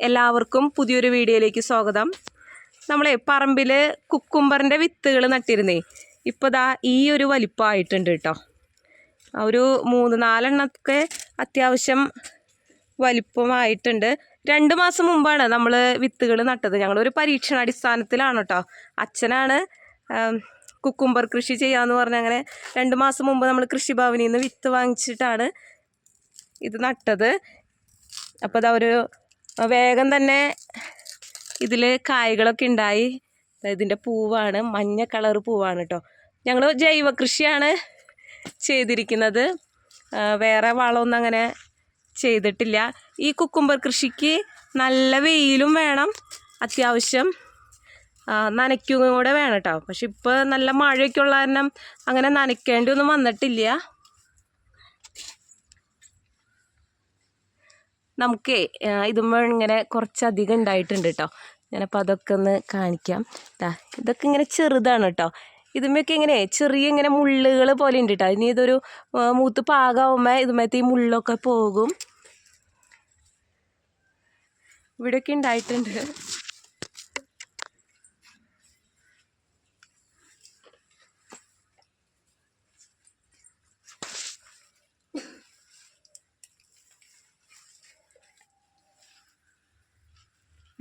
എല്ലാവർക്കും പുതിയൊരു വീഡിയോയിലേക്ക് സ്വാഗതം. നമ്മളെ പറമ്പിൽ കുക്കുംബറിൻ്റെ വിത്തുകൾ നട്ടിരുന്നേ. ഇപ്പോൾ ദാ ഈ ഒരു വലിപ്പമായിട്ടുണ്ട് കേട്ടോ. ഒരു 3-4 എണ്ണമൊക്കെ അത്യാവശ്യം വലിപ്പമായിട്ടുണ്ട്. 2 മാസം മുമ്പാണ് നമ്മൾ വിത്തുകൾ നട്ടത്. ഞങ്ങളൊരു പരീക്ഷണാടിസ്ഥാനത്തിലാണ് കേട്ടോ. അച്ഛനാണ് കുക്കുംബർ കൃഷി ചെയ്യാമെന്ന് പറഞ്ഞ് അങ്ങനെ 2 മാസം മുമ്പ് നമ്മൾ കൃഷിഭവനിൽ നിന്ന് വിത്ത് വാങ്ങിച്ചിട്ടാണ് ഇത് നട്ടത്. അപ്പോൾ അതാ ഒരു വേഗം തന്നെ ഇതിൽ കായ്കളൊക്കെ ഉണ്ടായി. ഇതിൻ്റെ പൂവാണ്, മഞ്ഞ കളർ പൂവാണ് കേട്ടോ. ഞങ്ങൾ ജൈവ കൃഷിയാണ് ചെയ്തിരിക്കുന്നത്, വേറെ വളമൊന്നും അങ്ങനെ ചെയ്തിട്ടില്ല. ഈ കുക്കുംബർ കൃഷിക്ക് നല്ല വെയിലും വേണം, അത്യാവശ്യം നനയ്ക്കും കൂടെ വേണം കേട്ടോ. പക്ഷെ ഇപ്പോൾ നല്ല മഴയൊക്കെ ഉള്ള കാരണം അങ്ങനെ നനയ്ക്കേണ്ടി ഒന്നും വന്നിട്ടില്ല. നമുക്കേ ഇതുമ്പോൾ ഇങ്ങനെ കുറച്ചധികം ഉണ്ടായിട്ടുണ്ട് കേട്ടോ. ഞാനപ്പോൾ അതൊക്കെ ഒന്ന് കാണിക്കാം. ഇതൊക്കെ ഇങ്ങനെ ചെറുതാണ് കേട്ടോ. ഇതുമൊക്കെ ഇങ്ങനെ ചെറിയ ഇങ്ങനെ മുള്ളുകൾ പോലെ ഉണ്ട് കേട്ടോ. ഇനി ഇതൊരു മൂത്ത് പാകമാകുമ്പോൾ ഇതുമേത്തെ ഈ മുള്ളൊക്കെ പോകും. ഇവിടെയൊക്കെ ഉണ്ടായിട്ടുണ്ട്.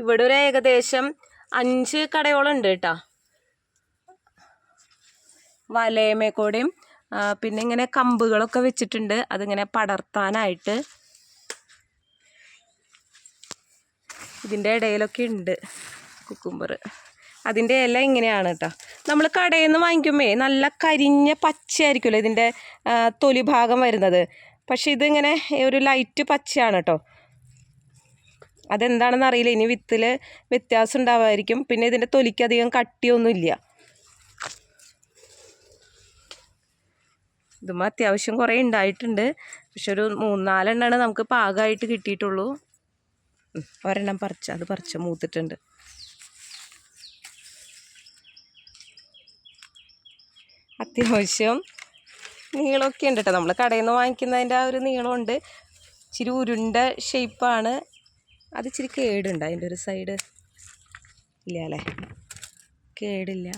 ഇവിടെ ഒരു ഏകദേശം 5 കടയോളം ഉണ്ട് കേട്ടോ. വലയമേക്കൂടെയും പിന്നെ ഇങ്ങനെ കമ്പുകളൊക്കെ വെച്ചിട്ടുണ്ട്, അതിങ്ങനെ പടർത്താനായിട്ട്. ഇതിൻ്റെ ഇടയിലൊക്കെ ഉണ്ട് കുക്കുംബർ. അതിൻ്റെ ഇല ഇങ്ങനെയാണ് കേട്ടോ. നമ്മൾ കടയിൽ നിന്ന് വാങ്ങിക്കുമ്പോൾ നല്ല കരിഞ്ഞ പച്ചയായിരിക്കുമല്ലോ ഇതിൻ്റെ തൊലി ഭാഗം വരുന്നത്. പക്ഷെ ഇതിങ്ങനെ ഒരു ലൈറ്റ് പച്ചയാണ് കേട്ടോ. അതെന്താണെന്ന് അറിയില്ല, ഇനി വിത്തിൽ വ്യത്യാസം ഉണ്ടാവുമായിരിക്കും. പിന്നെ ഇതിൻ്റെ തൊലിക്ക് അധികം കട്ടിയൊന്നുമില്ല. ഇതും അത്യാവശ്യം കുറേ ഉണ്ടായിട്ടുണ്ട്. പക്ഷെ ഒരു 3-4 എണ്ണമാണ് നമുക്ക് പാകമായിട്ട് കിട്ടിയിട്ടുള്ളൂ. ഒരെണ്ണം അത് പറിച്ച മൂത്തിട്ടുണ്ട്. അത്യാവശ്യം നീളമൊക്കെ ഉണ്ട് കേട്ടോ. നമ്മൾ കടയിൽ നിന്ന് വാങ്ങിക്കുന്നതിൻ്റെ ആ ഒരു നീളമുണ്ട്. ഇച്ചിരി ഉരുണ്ട ഷേപ്പാണ്. അത് ഇച്ചിരി കേടുണ്ട്, അതിൻ്റെ ഒരു സൈഡ് ഇല്ല അല്ലേ, കേടില്ല.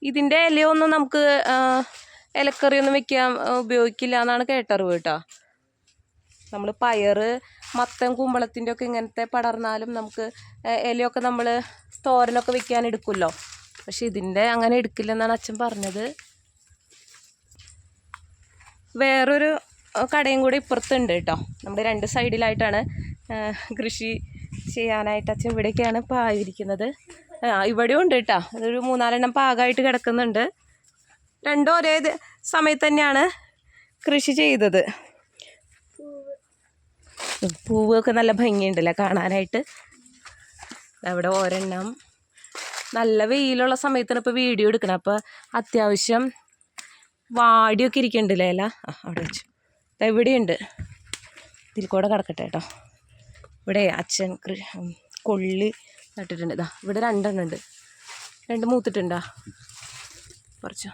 ഇതിൻ്റെ ഇലയൊന്നും നമുക്ക് ഇലക്കറിയൊന്നും വെക്കാൻ ഉപയോഗിക്കില്ല എന്നാണ് കേട്ടറിവ് കേട്ടോ. നമ്മൾ പയർ, മത്തൻ, കുമ്പളത്തിൻ്റെ ഒക്കെ ഇങ്ങനത്തെ പടർന്നാലും നമുക്ക് ഇലയൊക്കെ നമ്മൾ തോരനൊക്കെ വെക്കാൻ എടുക്കുമല്ലോ. പക്ഷെ ഇതിൻ്റെ അങ്ങനെ എടുക്കില്ലെന്നാണ് അച്ഛൻ പറഞ്ഞത്. വേറൊരു കടയും കൂടി ഇപ്പുറത്തുണ്ട് കേട്ടോ. നമ്മുടെ 2 സൈഡിലായിട്ടാണ് കൃഷി ചെയ്യാനായിട്ട് അച്ഛൻ ഇവിടേക്കാണ് പായിരിക്കുന്നത്. ഇവിടെയും ഉണ്ട് കേട്ടോ. അതൊരു 3-4 എണ്ണം പാകമായിട്ട് കിടക്കുന്നുണ്ട്. 2 ഒരേ സമയത്ത് തന്നെയാണ് കൃഷി ചെയ്തത്. പൂവൊക്കെ നല്ല ഭംഗിയുണ്ടല്ലേ കാണാനായിട്ട്. അവിടെ ഒരെണ്ണം നല്ല വെയിലുള്ള സമയത്താണ് ഇപ്പോൾ വീഡിയോ എടുക്കണം. അപ്പോൾ അത്യാവശ്യം വാടിയൊക്കെ ഇരിക്കുന്നുണ്ടല്ലേ ഇല. അവിടെ വെച്ചു ഇവിടെയുണ്ട്. ഇതിൽ കൂടെ കിടക്കട്ടെ കേട്ടോ. ഇവിടെ അച്ഛൻ കൊള്ളി നട്ടിട്ടുണ്ട്. ഇതാ ഇവിടെ 2 എണ്ണം ഉണ്ട്. 2 മൂത്തിട്ടുണ്ടോ? കുറച്ചോ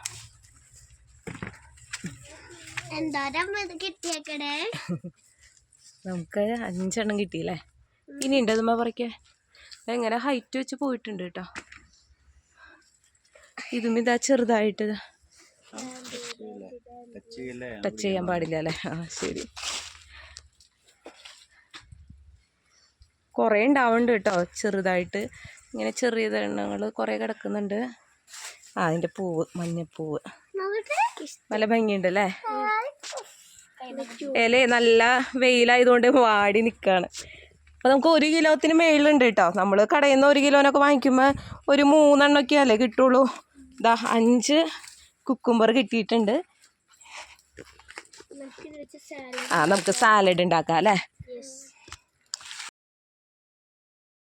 നമുക്ക് 5 എണ്ണം കിട്ടിയില്ലേ. ഇനി ഉണ്ട് അതുമ്മ പറിക്കേ. എങ്ങനെ ഹൈറ്റ് വെച്ച് പോയിട്ടുണ്ട് കേട്ടോ. ഇതും ഇതാ ചെറുതായിട്ട് ടച്ച് ചെയ്യാൻ പാടില്ല അല്ലേ. ശരി. കുറേ ഉണ്ടാവുന്നുണ്ട് കേട്ടോ. ചെറുതായിട്ട് ഇങ്ങനെ ചെറിയ എണ്ണങ്ങൾ കുറേ കിടക്കുന്നുണ്ട്. അതിൻ്റെ പൂവ്, മഞ്ഞപ്പൂവ് നല്ല ഭംഗിയുണ്ടല്ലേ. ഇല നല്ല വെയിലായതുകൊണ്ട് വാടി നിൽക്കുകയാണ്. അപ്പോൾ നമുക്ക് 1 കിലോത്തിന് മേളിലുണ്ട് കേട്ടോ. നമ്മൾ കടയിൽ നിന്ന് 1 കിലോനൊക്കെ വാങ്ങിക്കുമ്പോൾ ഒരു 3 എണ്ണമൊക്കെ അല്ലേ കിട്ടുള്ളൂ. ഇതാ 5 കുക്കുംബർ കിട്ടിയിട്ടുണ്ട്. നമുക്ക് സാലഡ് ഉണ്ടാക്കാം അല്ലേ.